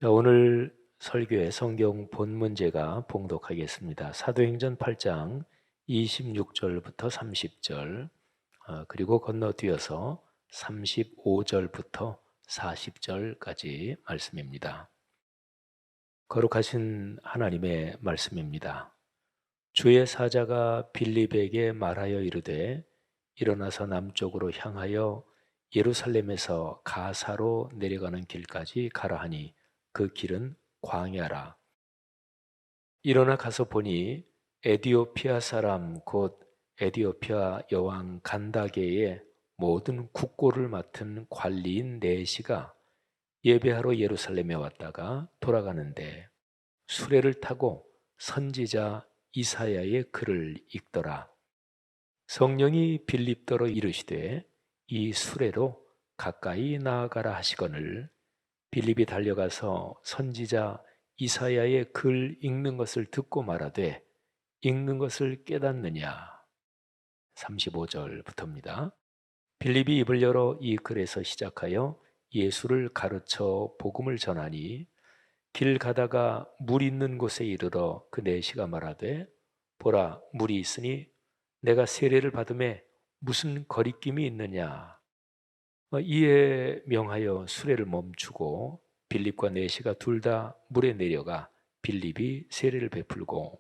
오늘 설교의 성경 본문제가 봉독하겠습니다. 사도행전 8장 26절부터 30절, 그리고 건너뛰어서 35절부터 40절까지 말씀입니다. 거룩하신 하나님의 말씀입니다. 주의 사자가 빌립에게 말하여 이르되 일어나서 남쪽으로 향하여 예루살렘에서 가사로 내려가는 길까지 가라 하니 그 길은 광야라. 일어나 가서 보니 에디오피아 사람 곧 에디오피아 여왕 간다게의 모든 국고를 맡은 관리인 네시가 예배하러 예루살렘에 왔다가 돌아가는데 수레를 타고 선지자 이사야의 글을 읽더라. 성령이 빌립더러 이르시되 이 수레로 가까이 나아가라 하시거늘 빌립이 달려가서 선지자 이사야의 글 읽는 것을 듣고 말하되 읽는 것을 깨닫느냐. 35절부터입니다. 빌립이 입을 열어 이 글에서 시작하여 예수를 가르쳐 복음을 전하니 길 가다가 물 있는 곳에 이르러 그 내시가 말하되 보라 물이 있으니 내가 세례를 받음에 무슨 거리낌이 있느냐. 이에 명하여 수레를 멈추고 빌립과 네시가 둘 다 물에 내려가 빌립이 세례를 베풀고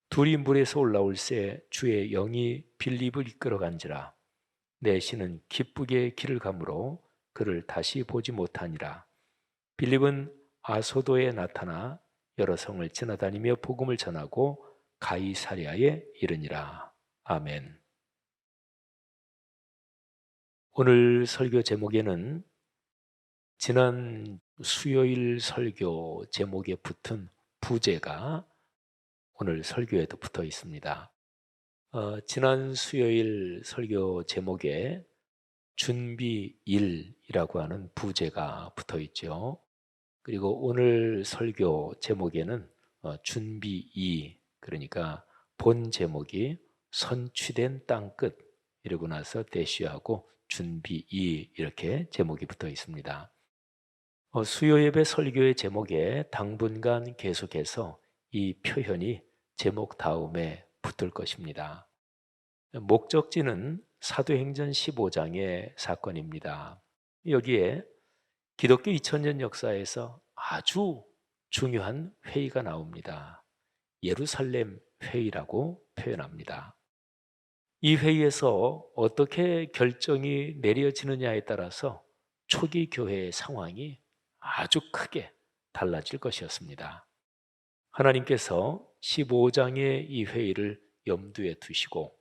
둘이 물에서 올라올새 주의 영이 빌립을 이끌어간지라. 네시는 기쁘게 길을 가므로 그를 다시 보지 못하니라. 빌립은 아소도에 나타나 여러 성을 지나다니며 복음을 전하고 가이사랴에 이르니라. 아멘. 오늘 설교 제목에는 지난 수요일 설교 제목에 붙은 부제가 오늘 설교에도 붙어 있습니다. 지난 수요일 설교 제목에 준비 1이라고 하는 부제가 붙어 있죠. 그리고 오늘 설교 제목에는 준비 2, 그러니까 본 제목이 선취된 땅끝 이러고 나서 대쉬하고 준비 2 이렇게 제목이 붙어 있습니다. 수요 예배 설교의 제목에 당분간 계속해서 이 표현이 제목 다음에 붙을 것입니다. 목적지는 사도행전 15장의 사건입니다. 여기에 기독교 2000년 역사에서 아주 중요한 회의가 나옵니다. 예루살렘 회의라고 표현합니다. 이 회의에서 어떻게 결정이 내려지느냐에 따라서 초기 교회의 상황이 아주 크게 달라질 것이었습니다. 하나님께서 15장의 이 회의를 염두에 두시고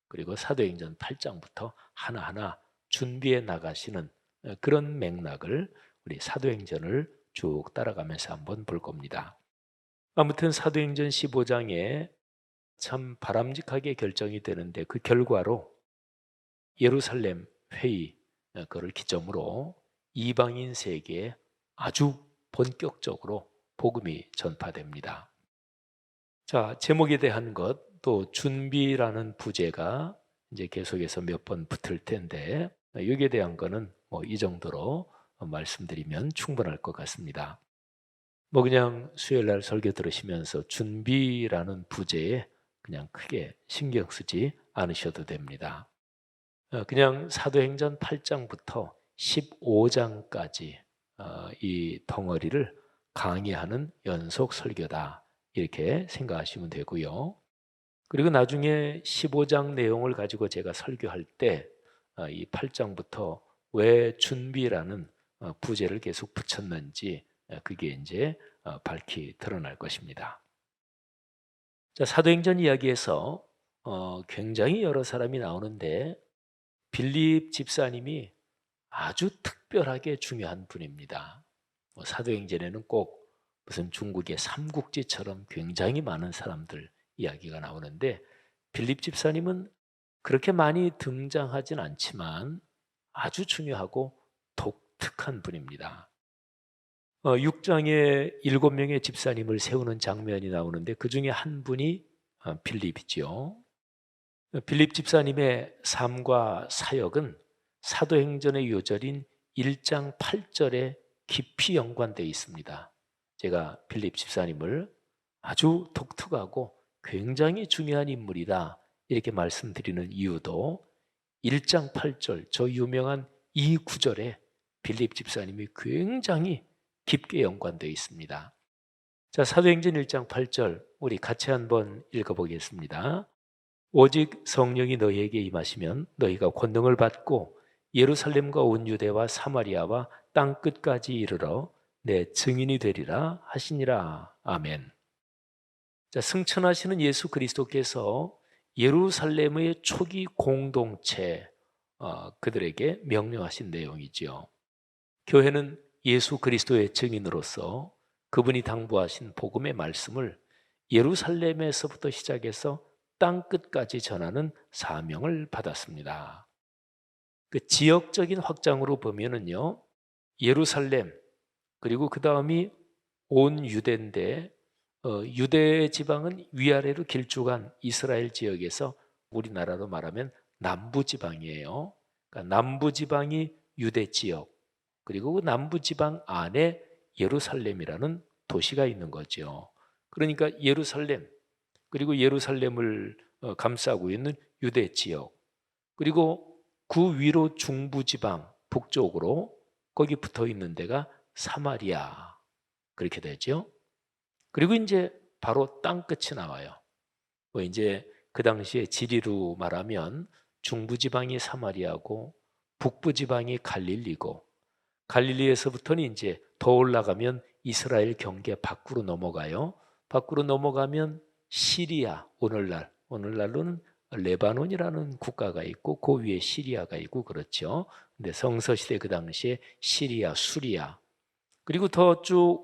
그리고 사도행전 8장부터 하나하나 준비해 나가시는 그런 맥락을 우리 사도행전을 쭉 따라가면서 한번 볼 겁니다. 아무튼 사도행전 15장에 참 바람직하게 결정이 되는데 그 결과로 예루살렘 회의 그걸 기점으로 이방인 세계에 아주 본격적으로 복음이 전파됩니다. 자, 제목에 대한 것 또 준비라는 부제가 이제 계속해서 몇 번 붙을 텐데 여기에 대한 거는 이 정도로 말씀드리면 충분할 것 같습니다. 그냥 수요일 날 설교 들으시면서 준비라는 부제에 그냥 크게 신경 쓰지 않으셔도 됩니다. 그냥 사도행전 8장부터 15장까지 이 덩어리를 강의하는 연속 설교다 이렇게 생각하시면 되고요. 그리고 나중에 15장 내용을 가지고 제가 설교할 때 이 8장부터 왜 준비라는 부제를 계속 붙였는지 그게 이제 밝히 드러날 것입니다. 자, 사도행전 이야기에서 굉장히 여러 사람이 나오는데 빌립 집사님이 아주 특별하게 중요한 분입니다. 사도행전에는 꼭 무슨 중국의 삼국지처럼 굉장히 많은 사람들 이야기가 나오는데 빌립 집사님은 그렇게 많이 등장하진 않지만 아주 중요하고 독특한 분입니다. 6장에 7명의 집사님을 세우는 장면이 나오는데 그 중에 한 분이 빌립이죠. 빌립 집사님의 삶과 사역은 사도행전의 요절인 1장 8절에 깊이 연관되어 있습니다. 제가 빌립 집사님을 아주 독특하고 굉장히 중요한 인물이다 이렇게 말씀드리는 이유도 1장 8절 저 유명한 이 구절에 빌립 집사님이 굉장히 깊게 연관되어 있습니다. 자, 사도행전 1장 8절 우리 같이 한번 읽어보겠습니다. 오직 성령이 너희에게 임하시면 너희가 권능을 받고 예루살렘과 온 유대와 사마리아와 땅 끝까지 이르러 내 증인이 되리라 하시니라. 아멘. 자, 승천하시는 예수 그리스도께서 예루살렘의 초기 공동체 그들에게 명령하신 내용이지요. 교회는 예수 그리스도의 증인으로서 그분이 당부하신 복음의 말씀을 예루살렘에서부터 시작해서 땅 끝까지 전하는 사명을 받았습니다. 그 지역적인 확장으로 보면은요, 예루살렘 그리고 그 다음이 온 유대인데 유대 지방은 위아래로 길쭉한 이스라엘 지역에서 우리나라로 말하면 남부 지방이에요. 그러니까 남부 지방이 유대 지역 그리고 그 남부 지방 안에 예루살렘이라는 도시가 있는 거죠. 그러니까 예루살렘 그리고 예루살렘을 감싸고 있는 유대 지역 그리고 그 위로 중부 지방 북쪽으로 거기 붙어 있는 데가 사마리아 그렇게 되죠. 그리고 이제 바로 땅 끝이 나와요. 뭐 이제 그 당시에 지리로 말하면 중부 지방이 사마리아고 북부 지방이 갈릴리고 갈릴리에서부터는 이제 더 올라가면 이스라엘 경계 밖으로 넘어가요. 밖으로 넘어가면 시리아, 오늘날로는 레바논이라는 국가가 있고 그 위에 시리아가 있고 그렇죠. 근데 성서시대 그 당시에 시리아, 수리아 그리고 더 쭉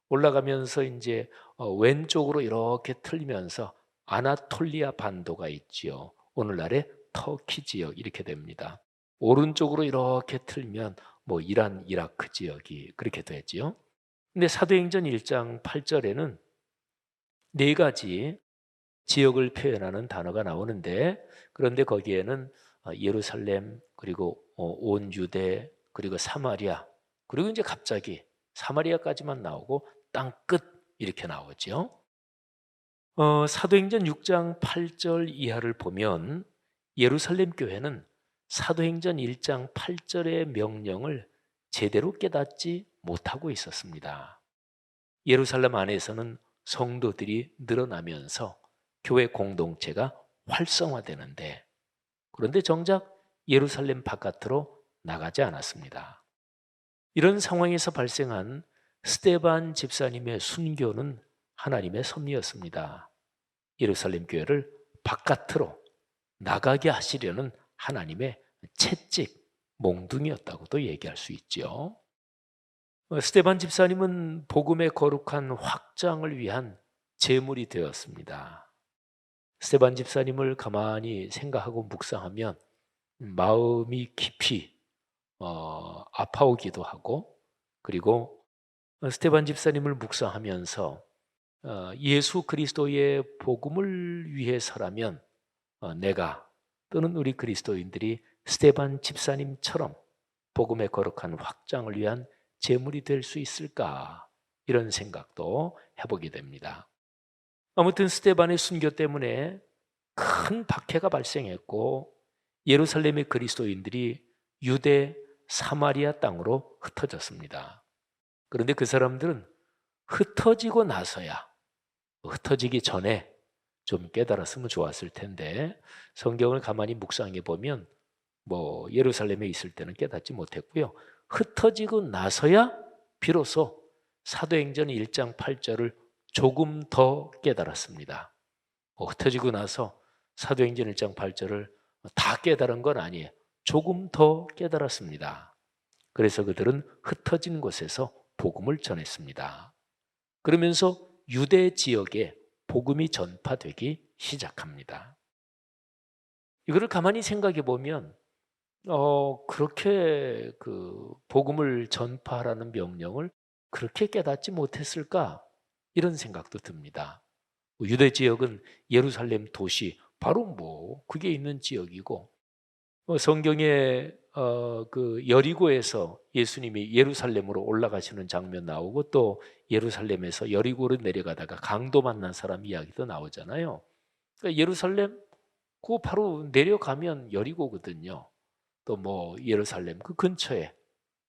올라가면서 이제 왼쪽으로 이렇게 틀면서 아나톨리아 반도가 있지요. 오늘날의 터키 지역 이렇게 됩니다. 오른쪽으로 이렇게 틀면 뭐 이란, 이라크 지역이 그렇게 되지요. 근데 사도행전 1장 8절에는 네 가지 지역을 표현하는 단어가 나오는데 그런데 거기에는 예루살렘 그리고 온 유대 그리고 사마리아 그리고 이제 갑자기 사마리아까지만 나오고 땅 끝 이렇게 나오죠. 사도행전 6장 8절 이하를 보면 예루살렘 교회는 사도행전 1장 8절의 명령을 제대로 깨닫지 못하고 있었습니다. 예루살렘 안에서는 성도들이 늘어나면서 교회 공동체가 활성화되는데 그런데 정작 예루살렘 바깥으로 나가지 않았습니다. 이런 상황에서 발생한 스데반 집사님의 순교는 하나님의 섭리였습니다. 예루살렘 교회를 바깥으로 나가게 하시려는 하나님의 채찍, 몽둥이였다고도 얘기할 수 있죠. 스데반 집사님은 복음의 거룩한 확장을 위한 제물이 되었습니다. 스데반 집사님을 가만히 생각하고 묵상하면 마음이 깊이 아파오기도 하고 그리고 스데반 집사님을 묵상하면서 예수 그리스도의 복음을 위해서라면 내가 또는 우리 그리스도인들이 스데반 집사님처럼 복음의 거룩한 확장을 위한 제물이 될 수 있을까 이런 생각도 해보게 됩니다. 아무튼 스데반의 순교 때문에 큰 박해가 발생했고 예루살렘의 그리스도인들이 유대 사마리아 땅으로 흩어졌습니다. 그런데 그 사람들은 흩어지고 나서야 흩어지기 전에 좀 깨달았으면 좋았을 텐데 성경을 가만히 묵상해 보면 뭐 예루살렘에 있을 때는 깨닫지 못했고요. 흩어지고 나서야 비로소 사도행전 1장 8절을 조금 더 깨달았습니다. 흩어지고 나서 사도행전 1장 8절을 다 깨달은 건 아니에요. 조금 더 깨달았습니다. 그래서 그들은 흩어진 곳에서 복음을 전했습니다. 그러면서 유대 지역에 복음이 전파되기 시작합니다. 이거를 가만히 생각해 보면 그렇게 그 복음을 전파하라는 명령을 그렇게 깨닫지 못했을까 이런 생각도 듭니다. 유대 지역은 예루살렘 도시 바로 뭐 그게 있는 지역이고 성경에 그 여리고에서 예수님이 예루살렘으로 올라가시는 장면 나오고 또 예루살렘에서 여리고로 내려가다가 강도 만난 사람 이야기도 나오잖아요. 그러니까 예루살렘 그 바로 내려가면 여리고거든요. 또 뭐 예루살렘 그 근처에.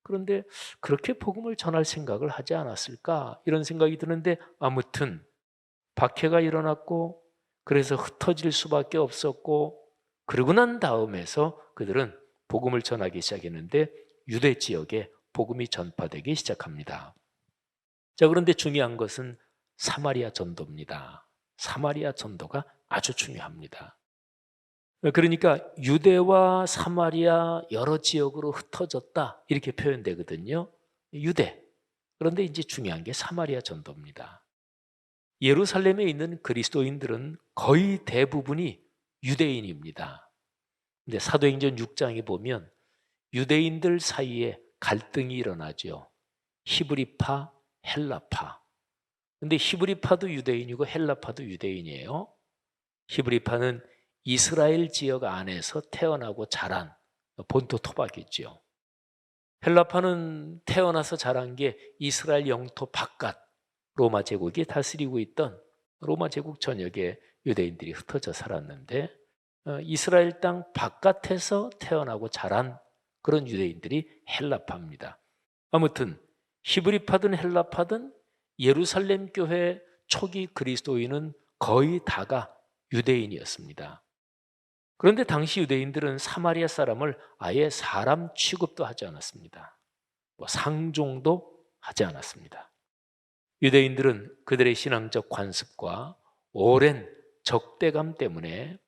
그런데 그렇게 복음을 전할 생각을 하지 않았을까 이런 생각이 드는데 아무튼 박해가 일어났고 그래서 흩어질 수밖에 없었고 그러고 난 다음에서 그들은 복음을 전하기 시작했는데 유대 지역에 복음이 전파되기 시작합니다. 자, 그런데 중요한 것은 사마리아 전도입니다. 사마리아 전도가 아주 중요합니다. 그러니까 유대와 사마리아 여러 지역으로 흩어졌다 이렇게 표현되거든요. 유대. 그런데 이제 중요한 게 사마리아 전도입니다. 예루살렘에 있는 그리스도인들은 거의 대부분이 유대인입니다. 근데 사도행전 6장에 보면 유대인들 사이에 갈등이 일어나죠. 히브리파, 헬라파. 근데 히브리파도 유대인이고 헬라파도 유대인이에요. 히브리파는 이스라엘 지역 안에서 태어나고 자란 본토 토박이죠. 헬라파는 태어나서 자란 게 이스라엘 영토 바깥 로마 제국이 다스리고 있던 로마 제국 전역에 유대인들이 흩어져 살았는데 이스라엘 땅 바깥에서 태어나고 자란 그런 유대인들이 헬라파입니다. 아무튼 히브리파든 헬라파든 예루살렘 교회 초기 그리스도인은 거의 다가 유대인이었습니다. 그런데 당시 유대인들은 사마리아 사람을 아예 사람 취급도 하지 않았습니다. 뭐 상종도 하지 않았습니다. 유대인들은 그들의 신앙적 관습과 오랜 적대감 때문에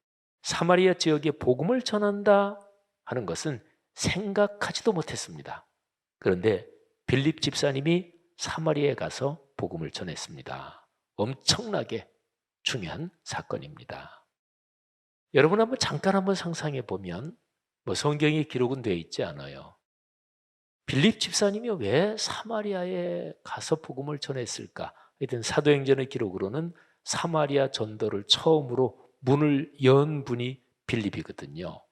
사마리아 지역에 복음을 전한다 하는 것은 생각하지도 못했습니다. 그런데 빌립 집사님이 사마리아에 가서 복음을 전했습니다. 엄청나게 중요한 사건입니다. 여러분 잠깐 한번 상상해 보면 뭐 성경에 기록은 되어 있지 않아요. 빌립 집사님이 왜 사마리아에 가서 복음을 전했을까? 하여튼 사도행전의 기록으로는 사마리아 전도를 처음으로 문을 연 분이 빌립이거든요.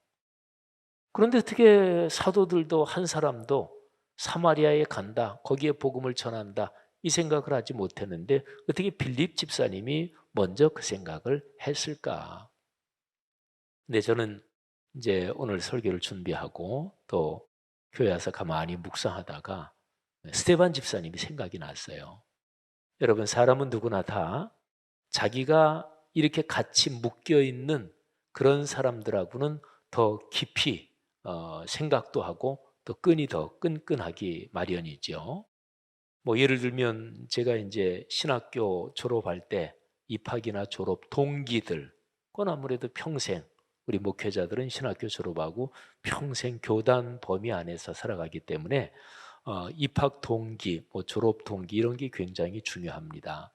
그런데 어떻게 사도들도 한 사람도 사마리아에 간다, 거기에 복음을 전한다 이 생각을 하지 못했는데 어떻게 빌립 집사님이 먼저 그 생각을 했을까? 근데 저는 이제 오늘 설교를 준비하고 또 교회 와서 가만히 묵상하다가 스데반 집사님이 생각이 났어요. 여러분 사람은 누구나 다 자기가 이렇게 같이 묶여 있는 그런 사람들하고는 더 깊이 생각도 하고 또 끈이 더 끈끈하기 마련이죠. 뭐 예를 들면 제가 이제 신학교 졸업할 때 입학이나 졸업 동기들, 그건 아무래도 평생 우리 목회자들은 신학교 졸업하고 평생 교단 범위 안에서 살아가기 때문에 입학 동기, 뭐 졸업 동기 이런 게 굉장히 중요합니다.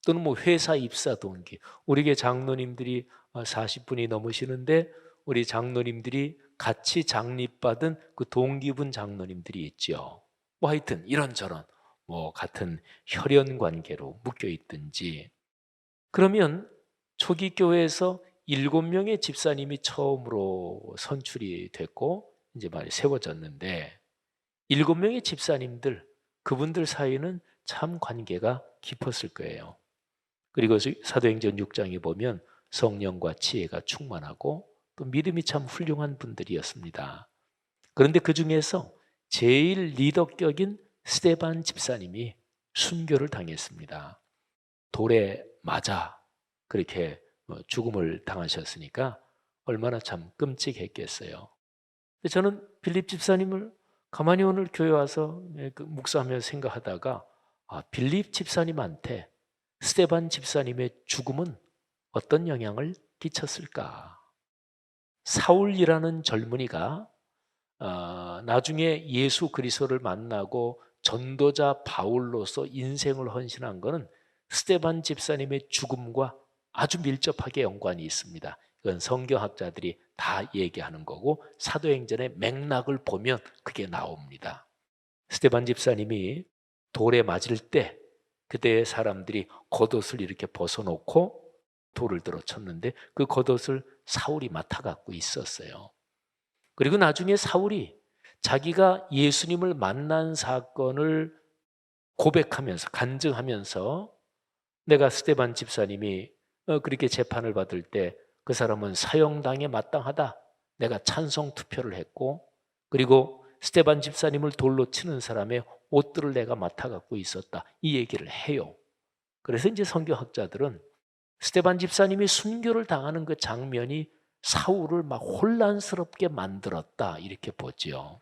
또는 뭐 회사 입사 동기, 우리 게 장로님들이 40분이 넘으시는데 우리 장로님들이 같이 장립받은 그 동기분 장로님들이 있죠. 뭐 하여튼 이런저런 뭐 같은 혈연 관계로 묶여 있든지 그러면 초기 교회에서 7명의 집사님이 처음으로 선출이 됐고 이제 많이 세워졌는데 7명의 집사님들 그분들 사이는 참 관계가 깊었을 거예요. 그리고 사도행전 6장에 보면 성령과 지혜가 충만하고 또 믿음이 참 훌륭한 분들이었습니다. 그런데 그 중에서 제일 리더격인 스데반 집사님이 순교를 당했습니다. 돌에 맞아 그렇게 죽음을 당하셨으니까 얼마나 참 끔찍했겠어요. 저는 빌립 집사님을 가만히 오늘 교회 와서 묵상하면서 생각하다가 빌립 집사님한테 스데반 집사님의 죽음은 어떤 영향을 끼쳤을까? 사울이라는 젊은이가 나중에 예수 그리스도를 만나고 전도자 바울로서 인생을 헌신한 것은 스데반 집사님의 죽음과 아주 밀접하게 연관이 있습니다. 이건 성경학자들이 다 얘기하는 거고 사도행전의 맥락을 보면 그게 나옵니다. 스데반 집사님이 돌에 맞을 때 그때의 사람들이 겉옷을 이렇게 벗어놓고 돌을 들어 쳤는데 그 겉옷을 사울이 맡아갖고 있었어요. 그리고 나중에 사울이 자기가 예수님을 만난 사건을 고백하면서 간증하면서 내가 스데반 집사님이 그렇게 재판을 받을 때 그 사람은 사형당에 마땅하다. 내가 찬성 투표를 했고 그리고 스데반 집사님을 돌로 치는 사람의 옷들을 내가 맡아 갖고 있었다. 이 얘기를 해요. 그래서 이제 성경학자들은 스데반 집사님이 순교를 당하는 그 장면이 사울을 막 혼란스럽게 만들었다 이렇게 보지요.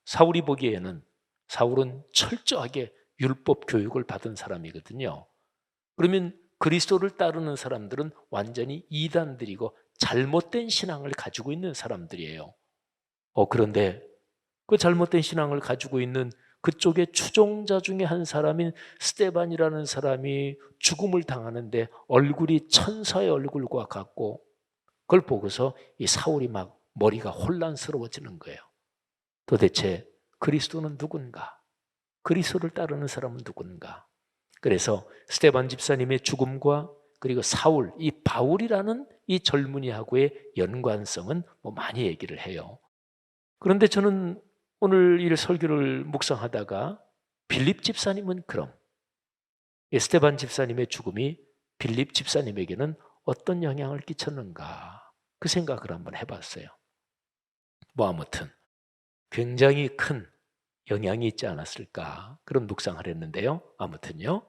사울이 보기에는 사울은 철저하게 율법 교육을 받은 사람이거든요. 그러면 그리스도를 따르는 사람들은 완전히 이단들이고 잘못된 신앙을 가지고 있는 사람들이에요. 그런데 그 잘못된 신앙을 가지고 있는 그쪽의 추종자 중에 한 사람인 스데반이라는 사람이 죽음을 당하는데 얼굴이 천사의 얼굴과 같고 그걸 보고서 이 사울이 막 머리가 혼란스러워지는 거예요. 도대체 그리스도는 누군가? 그리스도를 따르는 사람은 누군가? 그래서 스데반 집사님의 죽음과 그리고 사울, 이 바울이라는 이 젊은이하고의 연관성은 많이 얘기를 해요. 그런데 저는 오늘 이 설교를 묵상하다가 빌립 집사님은 그럼 스데반 집사님의 죽음이 빌립 집사님에게는 어떤 영향을 끼쳤는가 그 생각을 한번 해봤어요. 아무튼 굉장히 큰 영향이 있지 않았을까 그런 묵상을 했는데요. 아무튼요.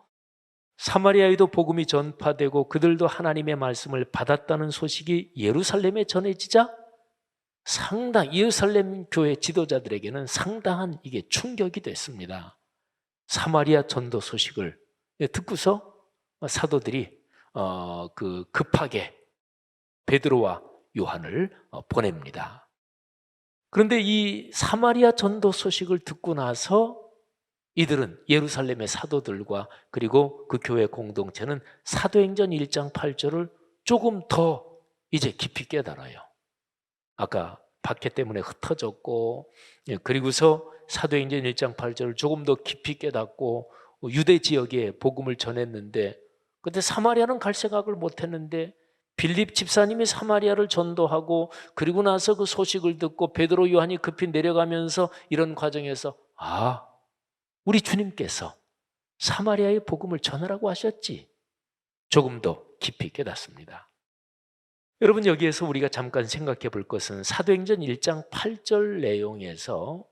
사마리아에도 복음이 전파되고 그들도 하나님의 말씀을 받았다는 소식이 예루살렘에 전해지자 예루살렘 교회 지도자들에게는 상당한 이게 충격이 됐습니다. 사마리아 전도 소식을 듣고서 사도들이 급하게 베드로와 요한을 보냅니다. 그런데 이 사마리아 전도 소식을 듣고 나서 이들은 예루살렘의 사도들과 그리고 그 교회 공동체는 사도행전 1장 8절을 조금 더 이제 깊이 깨달아요. 아까 박해 때문에 흩어졌고 그리고서 사도행전 1장 8절을 조금 더 깊이 깨닫고 유대 지역에 복음을 전했는데 그때 사마리아는 갈 생각을 못했는데 빌립 집사님이 사마리아를 전도하고 그리고 나서 그 소식을 듣고 베드로 요한이 급히 내려가면서 이런 과정에서 우리 주님께서 사마리아의 복음을 전하라고 하셨지. 조금 더 깊이 깨닫습니다. 여러분 여기에서 우리가 잠깐 생각해 볼 것은 사도행전 1장 8절 내용에서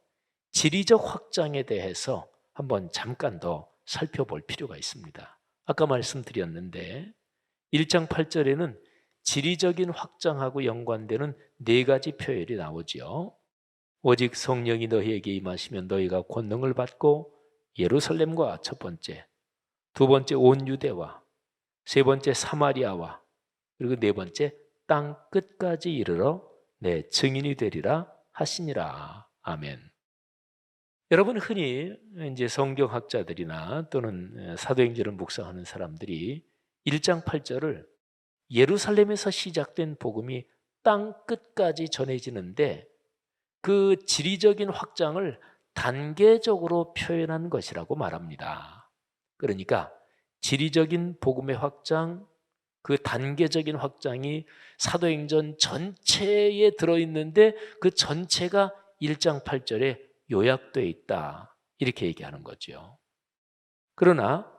지리적 확장에 대해서 한번 잠깐 더 살펴볼 필요가 있습니다. 아까 말씀드렸는데 1장 8절에는 지리적인 확장하고 연관되는 4가지 표현이 나오죠. 오직 성령이 너희에게 임하시면 너희가 권능을 받고 예루살렘과 첫 번째, 두 번째 온 유대와 세 번째 사마리아와 그리고 네 번째 땅 끝까지 이르러 내 증인이 되리라 하시니라. 아멘. 여러분 흔히 이제 성경학자들이나 또는 사도행전을 묵상하는 사람들이 1장 8절을 예루살렘에서 시작된 복음이 땅 끝까지 전해지는데 그 지리적인 확장을 단계적으로 표현한 것이라고 말합니다. 그러니까 지리적인 복음의 확장, 그 단계적인 확장이 사도행전 전체에 들어있는데 그 전체가 1장 8절에 요약되어 있다. 이렇게 얘기하는 거죠. 그러나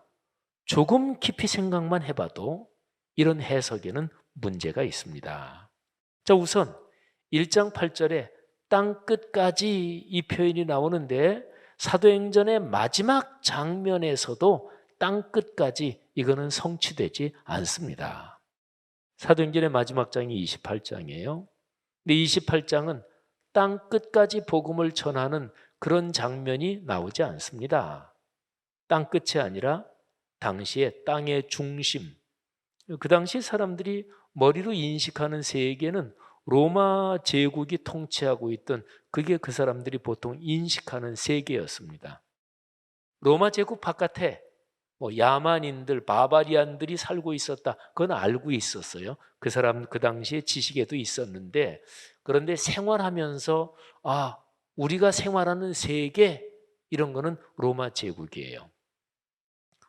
조금 깊이 생각만 해봐도 이런 해석에는 문제가 있습니다. 자, 우선 1장 8절에 땅 끝까지 이 표현이 나오는데 사도행전의 마지막 장면에서도 땅 끝까지 이거는 성취되지 않습니다. 사도행전의 마지막 장이 28장이에요. 근데 28장은 땅 끝까지 복음을 전하는 그런 장면이 나오지 않습니다. 땅 끝이 아니라 당시의 땅의 중심, 그 당시 사람들이 머리로 인식하는 세계는 로마 제국이 통치하고 있던 그게 그 사람들이 보통 인식하는 세계였습니다. 로마 제국 바깥에 야만인들, 바바리안들이 살고 있었다. 그건 알고 있었어요. 그 사람 그 당시에 지식에도 있었는데 그런데 생활하면서 우리가 생활하는 세계 이런 거는 로마 제국이에요.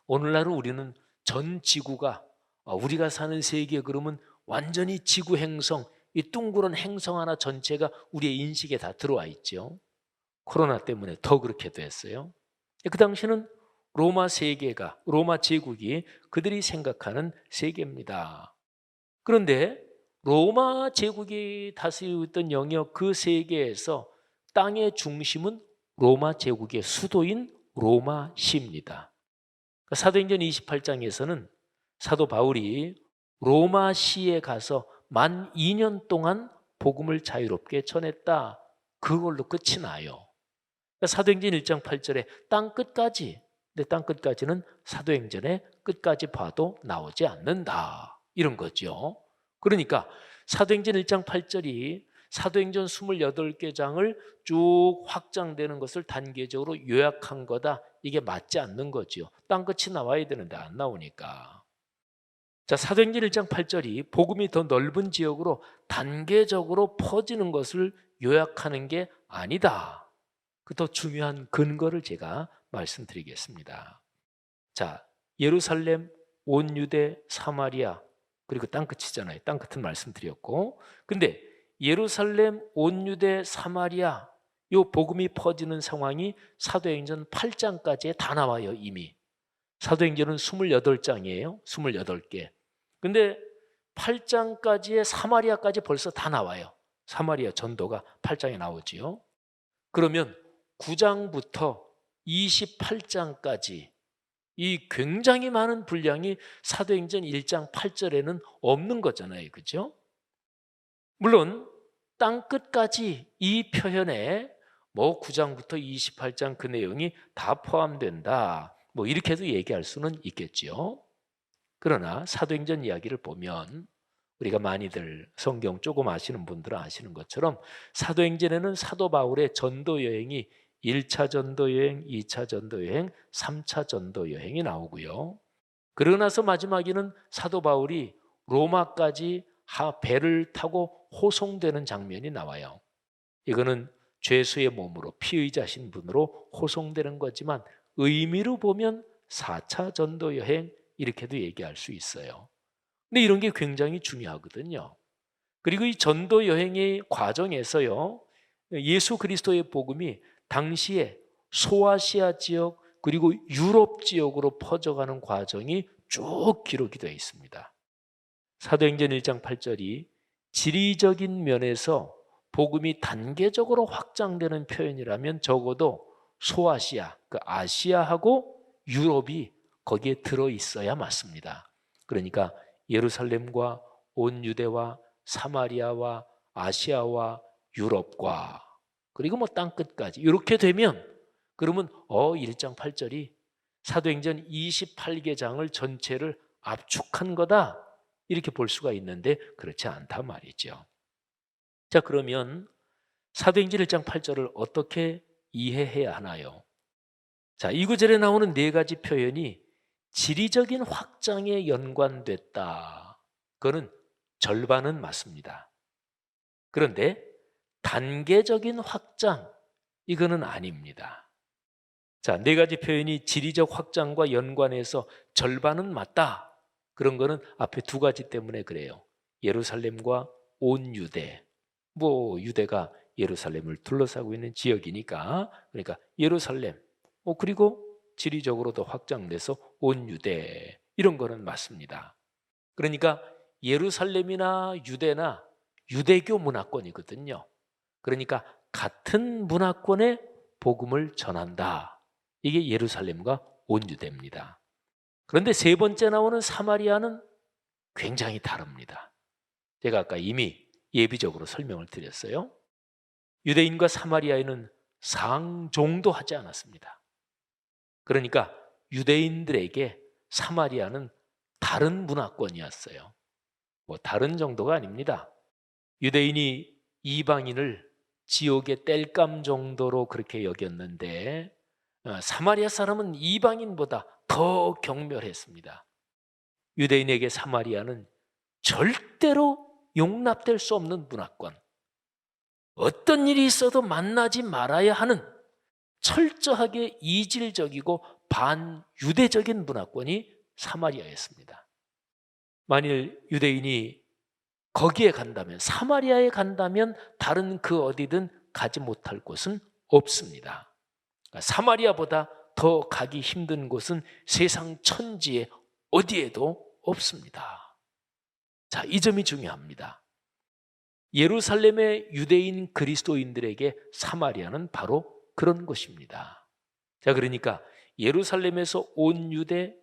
오늘날은 우리는 전 지구가 우리가 사는 세계 그러면 완전히 지구 행성, 이 둥그런 행성 하나 전체가 우리의 인식에 다 들어와 있죠. 코로나 때문에 더 그렇게 됐어요. 그 당시는 로마 세계가, 로마 제국이 그들이 생각하는 세계입니다. 그런데 로마 제국이 다스리고 있던 영역 그 세계에서 땅의 중심은 로마 제국의 수도인 로마시입니다. 사도행전 28장에서는 사도 바울이 로마시에 가서 만 2년 동안 복음을 자유롭게 전했다. 그걸로 끝이 나요. 사도행전 1장 8절에 땅 끝까지, 근데 땅 끝까지는 사도행전의 끝까지 봐도 나오지 않는다. 이런 거죠. 그러니까 사도행전 1장 8절이 사도행전 28개 장을 쭉 확장되는 것을 단계적으로 요약한 거다. 이게 맞지 않는 거죠. 땅 끝이 나와야 되는데 안 나오니까. 자, 사도행전 1장 8절이 복음이 더 넓은 지역으로 단계적으로 퍼지는 것을 요약하는 게 아니다. 그 더 중요한 근거를 제가 말씀드리겠습니다. 자, 예루살렘, 온 유대, 사마리아, 그리고 땅끝이잖아요. 땅끝은 말씀드렸고, 근데 예루살렘, 온 유대, 사마리아 요 복음이 퍼지는 상황이 사도행전 8장까지에 다 나와요. 이미 사도행전은 28장이에요. 28개. 근데 8장까지의 사마리아까지 벌써 다 나와요. 사마리아 전도가 8장에 나오지요. 그러면 9장부터 28장까지 이 굉장히 많은 분량이 사도행전 1장 8절에는 없는 거잖아요. 그죠? 물론 땅 끝까지 이 표현에 뭐 9장부터 28장 그 내용이 다 포함된다. 뭐 이렇게도 얘기할 수는 있겠지요. 그러나 사도행전 이야기를 보면 우리가 많이들 성경 조금 아시는 분들은 아시는 것처럼 사도행전에는 사도 바울의 전도 여행이 1차 전도 여행, 2차 전도 여행, 3차 전도 여행이 나오고요. 그러고 나서 마지막에는 사도 바울이 로마까지 배를 타고 호송되는 장면이 나와요. 이거는 죄수의 몸으로 피의자신 분으로 호송되는 거지만 의미로 보면 4차 전도 여행 이렇게도 얘기할 수 있어요. 근데 이런 게 굉장히 중요하거든요. 그리고 이 전도 여행의 과정에서요, 예수 그리스도의 복음이 당시에 소아시아 지역 그리고 유럽 지역으로 퍼져가는 과정이 쭉 기록이 되어 있습니다. 사도행전 1장 8절이 지리적인 면에서 복음이 단계적으로 확장되는 표현이라면 적어도 소아시아, 그 아시아하고 유럽이 거기에 들어있어야 맞습니다. 그러니까 예루살렘과 온 유대와 사마리아와 아시아와 유럽과 그리고 뭐 땅끝까지 이렇게 되면 그러면 1장 8절이 사도행전 28개 장을 전체를 압축한 거다 이렇게 볼 수가 있는데 그렇지 않단 말이죠. 자, 그러면 사도행전 1장 8절을 어떻게 이해해야 하나요? 자, 이 구절에 나오는 네 가지 표현이 지리적인 확장에 연관됐다. 그거는 절반은 맞습니다. 그런데 단계적인 확장, 이거는 아닙니다. 자, 네 가지 표현이 지리적 확장과 연관해서 절반은 맞다. 그런 거는 앞에 두 가지 때문에 그래요. 예루살렘과 온 유대. 뭐 유대가 예루살렘을 둘러싸고 있는 지역이니까. 그러니까 예루살렘. 그리고 지리적으로도 확장돼서 온 유대. 이런 거는 맞습니다. 그러니까 예루살렘이나 유대나 유대교 문화권이거든요. 그러니까 같은 문화권에 복음을 전한다. 이게 예루살렘과 온 유대입니다. 그런데 세 번째 나오는 사마리아는 굉장히 다릅니다. 제가 아까 이미 예비적으로 설명을 드렸어요. 유대인과 사마리아인은 상종도 하지 않았습니다. 그러니까 유대인들에게 사마리아는 다른 문화권이었어요. 뭐 다른 정도가 아닙니다. 유대인이 이방인을 지옥의 땔감 정도로 그렇게 여겼는데 사마리아 사람은 이방인보다 더 경멸했습니다. 유대인에게 사마리아는 절대로 용납될 수 없는 문화권, 어떤 일이 있어도 만나지 말아야 하는 철저하게 이질적이고 반유대적인 문화권이 사마리아였습니다. 만일 유대인이 거기에 간다면, 사마리아에 간다면 다른 그 어디든 가지 못할 곳은 없습니다. 그러니까 사마리아보다 더 가기 힘든 곳은 세상 천지에 어디에도 없습니다. 자, 이 점이 중요합니다. 예루살렘의 유대인 그리스도인들에게 사마리아는 바로 그런 곳입니다. 자, 그러니까 예루살렘에서 온 유대,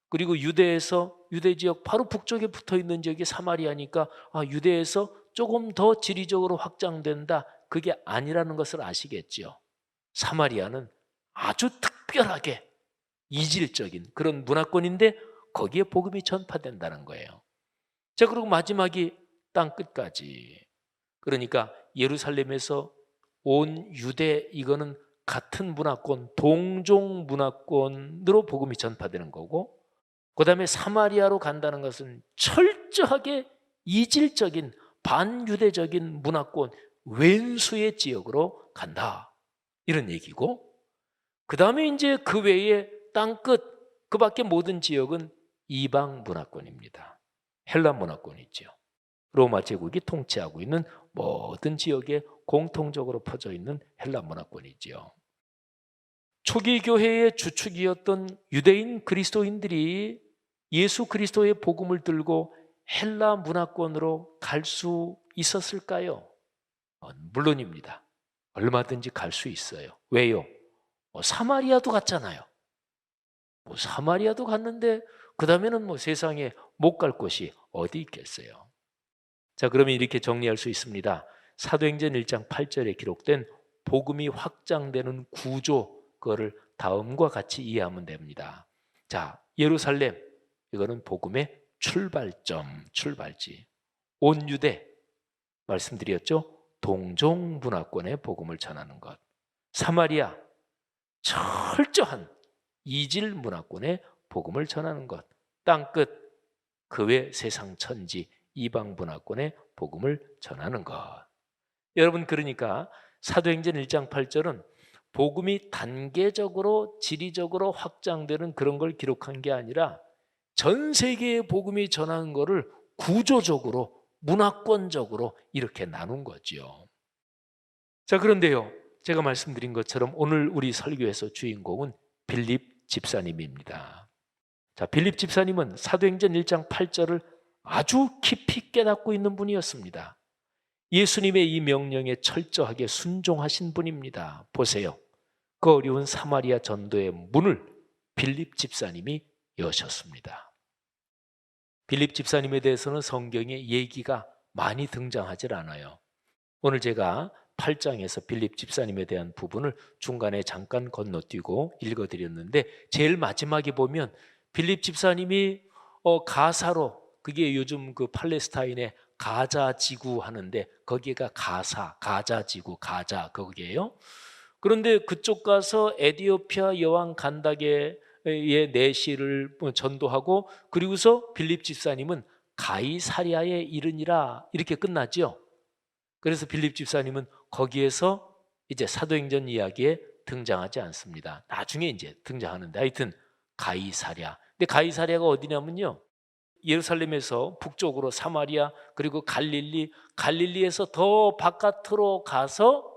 그리고 유대에서 유대 지역 바로 북쪽에 붙어 있는 지역이 사마리아니까 유대에서 조금 더 지리적으로 확장된다, 그게 아니라는 것을 아시겠죠. 사마리아는 아주 특별하게 이질적인 그런 문화권인데 거기에 복음이 전파된다는 거예요. 자, 그리고 마지막이 땅 끝까지. 그러니까 예루살렘에서 온 유대, 이거는 같은 문화권, 동종 문화권으로 복음이 전파되는 거고, 그 다음에 사마리아로 간다는 것은 철저하게 이질적인 반유대적인 문화권 왼수의 지역으로 간다, 이런 얘기고, 그 다음에 이제 그 외에 땅끝 그 밖에 모든 지역은 이방 문화권입니다. 헬라 문화권이죠. 로마 제국이 통치하고 있는 모든 지역에 공통적으로 퍼져 있는 헬라 문화권이지요. 초기 교회의 주축이었던 유대인 그리스도인들이 예수 그리스도의 복음을 들고 헬라 문화권으로 갈 수 있었을까요? 물론입니다. 얼마든지 갈 수 있어요. 왜요? 사마리아도 갔잖아요. 사마리아도 갔는데 그 다음에는 세상에 못 갈 곳이 어디 있겠어요. 자, 그러면 이렇게 정리할 수 있습니다. 사도행전 1장 8절에 기록된 복음이 확장되는 구조, 그거를 다음과 같이 이해하면 됩니다. 자, 예루살렘, 이거는 복음의 출발점, 출발지. 온 유대, 말씀드렸죠? 동종 문화권의 복음을 전하는 것. 사마리아, 철저한 이질 문화권의 복음을 전하는 것. 땅끝, 그 외 세상 천지 이방 문화권의 복음을 전하는 것. 여러분, 그러니까 사도행전 1장 8절은 복음이 단계적으로 지리적으로 확장되는 그런 걸 기록한 게 아니라 전 세계의 복음이 전하는 것을 구조적으로, 문화권적으로 이렇게 나눈 거죠. 자, 그런데요, 제가 말씀드린 것처럼 오늘 우리 설교에서 주인공은 빌립 집사님입니다. 자, 빌립 집사님은 사도행전 1장 8절을 아주 깊이 깨닫고 있는 분이었습니다. 예수님의 이 명령에 철저하게 순종하신 분입니다. 보세요. 그 어려운 사마리아 전도의 문을 빌립 집사님이 여셨습니다. 빌립 집사님에 대해서는 성경에 얘기가 많이 등장하질 않아요. 오늘 제가 8장에서 빌립 집사님에 대한 부분을 중간에 잠깐 건너뛰고 읽어드렸는데, 제일 마지막에 보면 빌립 집사님이 가사로, 그게 요즘 그 팔레스타인의 가자 지구 하는데 거기가 가자 지구, 가자 거기에요. 그런데 그쪽 가서 에디오피아 여왕 간다게의 내시를 전도하고, 그리고서 빌립 집사님은 가이사랴에 이르니라, 이렇게 끝나죠. 그래서 빌립 집사님은 거기에서 이제 사도행전 이야기에 등장하지 않습니다. 나중에 이제 등장하는데, 하여튼 가이사랴. 근데 가이사랴가 어디냐면요, 예루살렘에서 북쪽으로 사마리아, 그리고 갈릴리에서 더 바깥으로 가서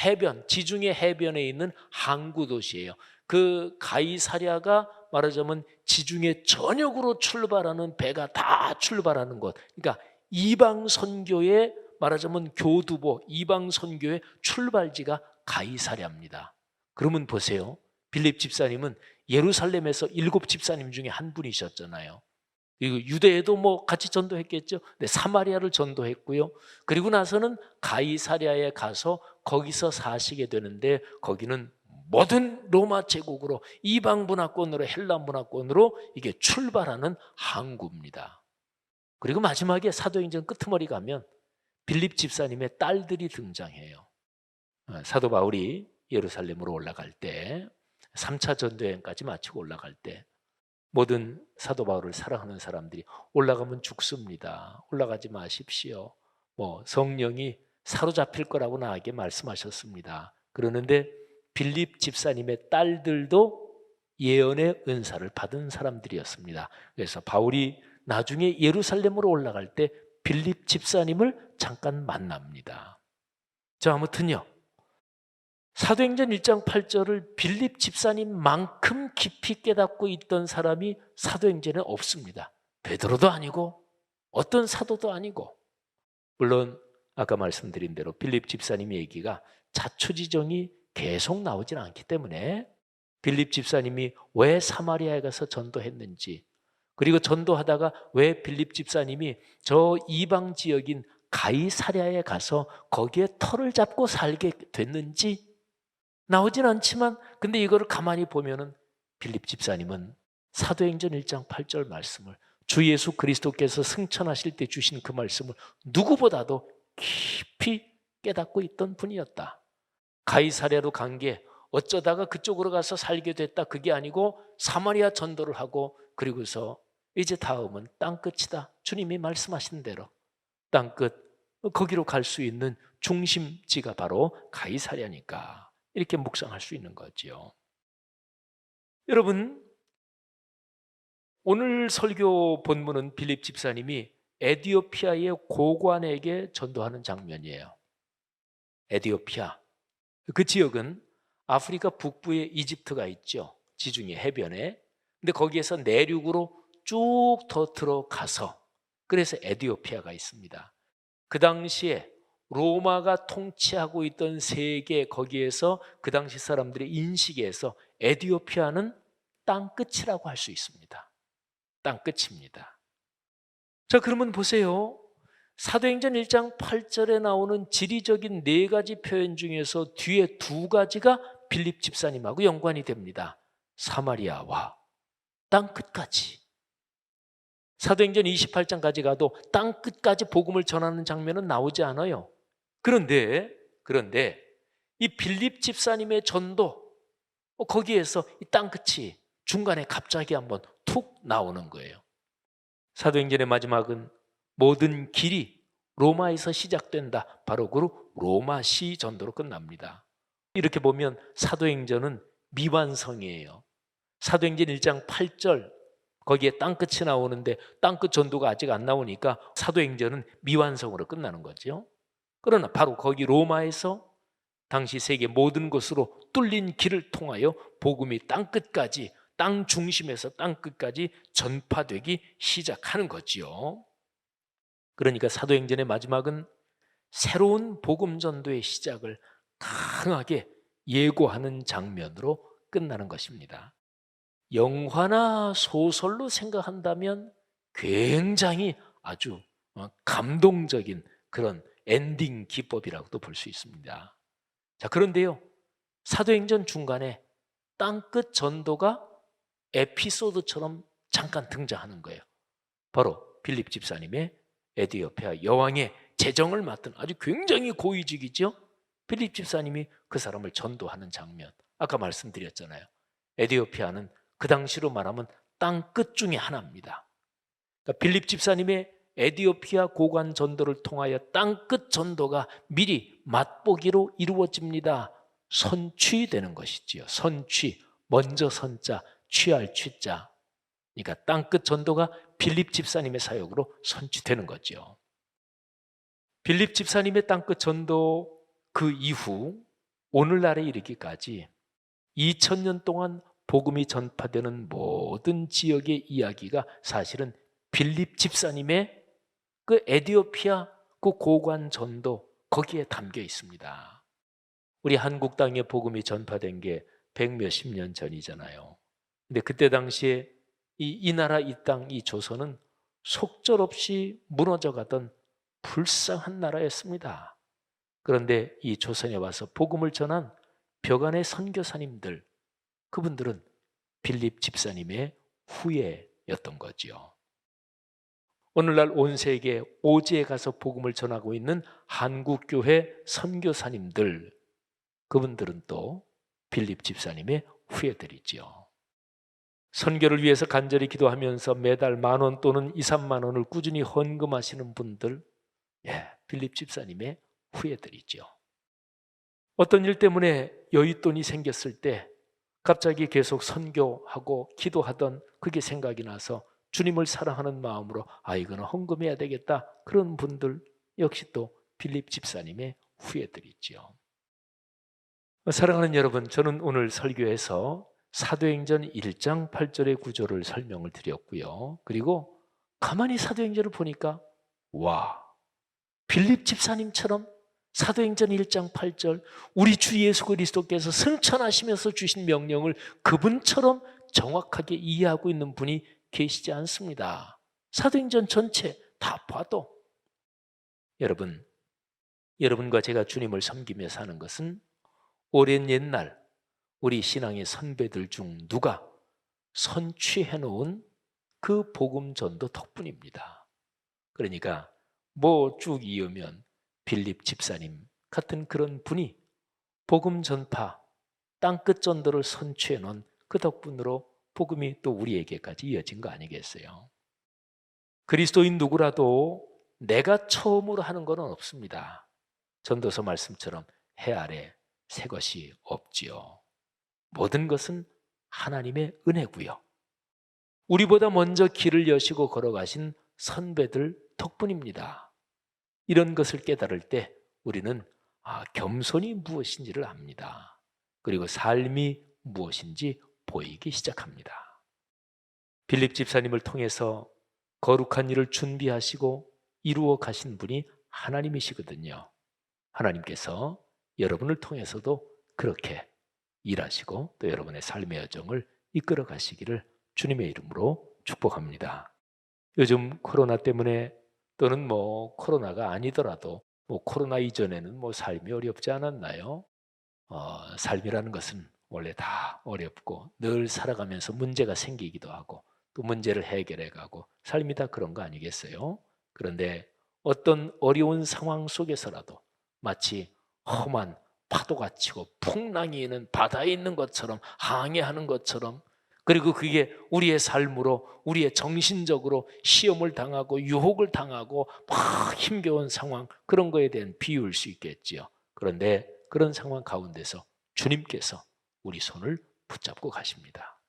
해변, 지중해 해변에 있는 항구 도시예요. 그 가이사랴가 말하자면 지중해 전역으로 출발하는 배가 다 출발하는 곳. 그러니까 이방 선교의, 말하자면 교두보, 이방 선교의 출발지가 가이사랴입니다. 그러면 보세요. 빌립 집사님은 예루살렘에서 7 집사님 중에 한 분이셨잖아요. 그리고 유대에도 같이 전도했겠죠. 네, 사마리아를 전도했고요. 그리고 나서는 가이사랴에 가서 거기서 사시게 되는데, 거기는 모든 로마 제국으로, 이방 문화권으로, 헬라 문화권으로 이게 출발하는 항구입니다. 그리고 마지막에 사도행전 끄트머리 가면 빌립 집사님의 딸들이 등장해요. 사도 바울이 예루살렘으로 올라갈 때, 3차 전도여행까지 마치고 올라갈 때 모든 사도 바울을 사랑하는 사람들이 올라가면 죽습니다, 올라가지 마십시오, 성령이 사로잡힐 거라고 나에게 말씀하셨습니다. 그러는데 빌립 집사님의 딸들도 예언의 은사를 받은 사람들이었습니다. 그래서 바울이 나중에 예루살렘으로 올라갈 때 빌립 집사님을 잠깐 만납니다. 자, 아무튼요, 사도행전 1장 8절을 빌립 집사님만큼 깊이 깨닫고 있던 사람이 사도행전에 없습니다. 베드로도 아니고 어떤 사도도 아니고, 물론 아까 말씀드린 대로 빌립 집사님 얘기가 자초지종이 계속 나오진 않기 때문에 빌립 집사님이 왜 사마리아에 가서 전도했는지, 그리고 전도하다가 왜 빌립 집사님이 저 이방 지역인 가이사랴에 가서 거기에 터를 잡고 살게 됐는지 나오진 않지만, 근데 이거를 가만히 보면은 빌립 집사님은 사도행전 1장 8절 말씀을, 주 예수 그리스도께서 승천하실 때 주신 그 말씀을 누구보다도 깊이 깨닫고 있던 분이었다. 가이사랴로 간 게 어쩌다가 그쪽으로 가서 살게 됐다, 그게 아니고 사마리아 전도를 하고, 그리고서 이제 다음은 땅끝이다, 주님이 말씀하신 대로 땅끝, 거기로 갈 수 있는 중심지가 바로 가이사랴니까 이렇게 묵상할 수 있는 거죠. 여러분, 오늘 설교 본문은 빌립 집사님이 에디오피아의 고관에게 전도하는 장면이에요. 에디오피아, 그 지역은 아프리카 북부에 이집트가 있죠. 지중해 해변에. 근데 거기에서 내륙으로 쭉 더 들어가서, 그래서 에디오피아가 있습니다. 그 당시에 로마가 통치하고 있던 세계, 거기에서 그 당시 사람들의 인식에서 에디오피아는 땅끝이라고 할 수 있습니다. 땅끝입니다. 자, 그러면 보세요. 사도행전 1장 8절에 나오는 지리적인 4가지 표현 중에서 뒤에 2가지가 빌립 집사님하고 연관이 됩니다. 사마리아와 땅끝까지. 사도행전 28장까지 가도 땅끝까지 복음을 전하는 장면은 나오지 않아요. 그런데 이 빌립 집사님의 전도, 거기에서 이 땅끝이 중간에 갑자기 한번 툭 나오는 거예요. 사도행전의 마지막은 모든 길이 로마에서 시작된다, 바로 그 로마시 전도로 끝납니다. 이렇게 보면 사도행전은 미완성이에요. 사도행전 1장 8절, 거기에 땅끝이 나오는데 땅끝 전도가 아직 안 나오니까 사도행전은 미완성으로 끝나는 거죠. 그러나 바로 거기 로마에서 당시 세계 모든 곳으로 뚫린 길을 통하여 복음이 땅끝까지, 땅 중심에서 땅끝까지 전파되기 시작하는 거지요. 그러니까 사도행전의 마지막은 새로운 복음 전도의 시작을 강하게 예고하는 장면으로 끝나는 것입니다. 영화나 소설로 생각한다면 굉장히 아주 감동적인 그런 엔딩 기법이라고도 볼 수 있습니다. 자, 그런데요, 사도행전 중간에 땅끝 전도가 에피소드처럼 잠깐 등장하는 거예요. 바로 빌립 집사님의 에디오피아 여왕의 재정을 맡은 아주 굉장히 고위직이죠. 빌립 집사님이 그 사람을 전도하는 장면, 아까 말씀드렸잖아요. 에디오피아는 그 당시로 말하면 땅끝 중에 하나입니다. 그러니까 빌립 집사님의 에디오피아 고관 전도를 통하여 땅끝 전도가 미리 맛보기로 이루어집니다. 선취되는 것이지요. 선취, 먼저 선자, 취할 취자. 그러니까 땅끝 전도가 빌립 집사님의 사역으로 선취되는 거죠. 빌립 집사님의 땅끝 전도 그 이후 오늘날에 이르기까지 2000년 동안 복음이 전파되는 모든 지역의 이야기가 사실은 빌립 집사님의 그 에디오피아 그 고관 전도, 거기에 담겨 있습니다. 우리 한국 땅에 복음이 전파된 게 100몇십 년 전이잖아요. 근데 그때 당시에 이 나라, 이 땅, 이 조선은 속절없이 무너져가던 불쌍한 나라였습니다. 그런데 이 조선에 와서 복음을 전한 벽안의 선교사님들, 그분들은 빌립 집사님의 후예였던 거죠. 오늘날 온 세계 오지에 가서 복음을 전하고 있는 한국교회 선교사님들, 그분들은 또 빌립 집사님의 후예들이죠. 선교를 위해서 간절히 기도하면서 매달 10,000원 또는 2, 3만 원을 꾸준히 헌금하시는 분들, 빌립 집사님의 후예들이죠. 어떤 일 때문에 여윳돈이 생겼을 때 갑자기 계속 선교하고 기도하던 그게 생각이 나서 주님을 사랑하는 마음으로 이거는 헌금해야 되겠다, 그런 분들 역시 또 빌립 집사님의 후예들이죠. 사랑하는 여러분, 저는 오늘 설교에서 사도행전 1장 8절의 구조를 설명을 드렸고요. 그리고 가만히 사도행전을 보니까 와, 빌립 집사님처럼 사도행전 1장 8절 우리 주 예수 그리스도께서 승천하시면서 주신 명령을 그분처럼 정확하게 이해하고 있는 분이 계시지 않습니다. 사도행전 전체 다 봐도 여러분과 제가 주님을 섬기며 사는 것은 오랜 옛날 우리 신앙의 선배들 중 누가 선취해 놓은 그 복음 전도 덕분입니다. 그러니까 뭐 쭉 이으면 빌립 집사님 같은 그런 분이 복음 전파, 땅끝 전도를 선취해 놓은 그 덕분으로 복음이 또 우리에게까지 이어진 거 아니겠어요? 그리스도인 누구라도 내가 처음으로 하는 건 없습니다. 전도서 말씀처럼 해 아래 새 것이 없지요. 모든 것은 하나님의 은혜고요. 우리보다 먼저 길을 여시고 걸어가신 선배들 덕분입니다. 이런 것을 깨달을 때 우리는 겸손이 무엇인지를 압니다. 그리고 삶이 무엇인지 보이기 시작합니다. 빌립 집사님을 통해서 거룩한 일을 준비하시고 이루어 가신 분이 하나님이시거든요. 하나님께서 여러분을 통해서도 그렇게 일하시고 또 여러분의 삶의 여정을 이끌어 가시기를 주님의 이름으로 축복합니다. 요즘 코로나 때문에 또는 코로나가 아니더라도 코로나 이전에는 삶이 어렵지 않았나요? 삶이라는 것은 원래 다 어렵고 늘 살아가면서 문제가 생기기도 하고 또 문제를 해결해 가고 삶이 다 그런 거 아니겠어요? 그런데 어떤 어려운 상황 속에서라도 마치 험한 파도가 치고 풍랑이 있는 바다에 있는 것처럼 항해하는 것처럼 그리고 그게 우리의 삶으로 우리의 정신적으로 시험을 당하고 유혹을 당하고 막 힘겨운 상황 그런 거에 대한 비유일 수 있겠지요. 그런데 그런 상황 가운데서 주님께서 우리 손을 붙잡고 가십니다.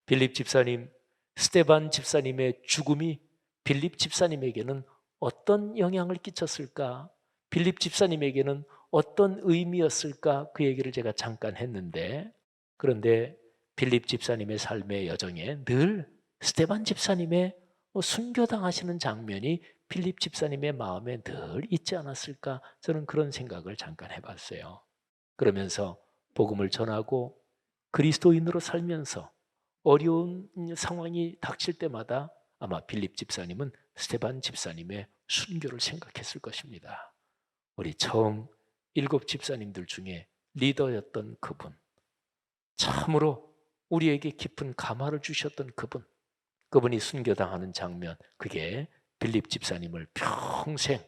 빌립 집사님, 스데반 집사님의 죽음이 빌립 집사님에게는 어떤 영향을 끼쳤을까? 빌립 집사님에게는 어떤 의미였을까? 그 얘기를 제가 잠깐 했는데 그런데 빌립 집사님의 삶의 여정에 늘 스데반 집사님의 순교당하시는 장면이 빌립 집사님의 마음에 늘 있지 않았을까? 저는 그런 생각을 잠깐 해봤어요. 그러면서 복음을 전하고 그리스도인으로 살면서 어려운 상황이 닥칠 때마다 아마 빌립 집사님은 스데반 집사님의 순교를 생각했을 것입니다. 우리 처음 7 집사님들 중에 리더였던 그분, 참으로 우리에게 깊은 감화를 주셨던 그분이 순교당하는 장면, 그게 빌립 집사님을 평생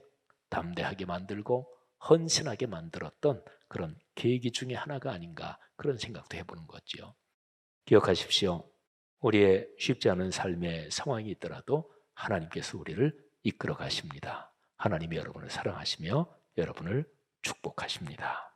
담대하게 만들고 헌신하게 만들었던 그런 계기 중에 하나가 아닌가 그런 생각도 해보는 거죠. 기억하십시오. 우리의 쉽지 않은 삶의 상황이 있더라도 하나님께서 우리를 이끌어 가십니다. 하나님이 여러분을 사랑하시며 여러분을 축복하십니다.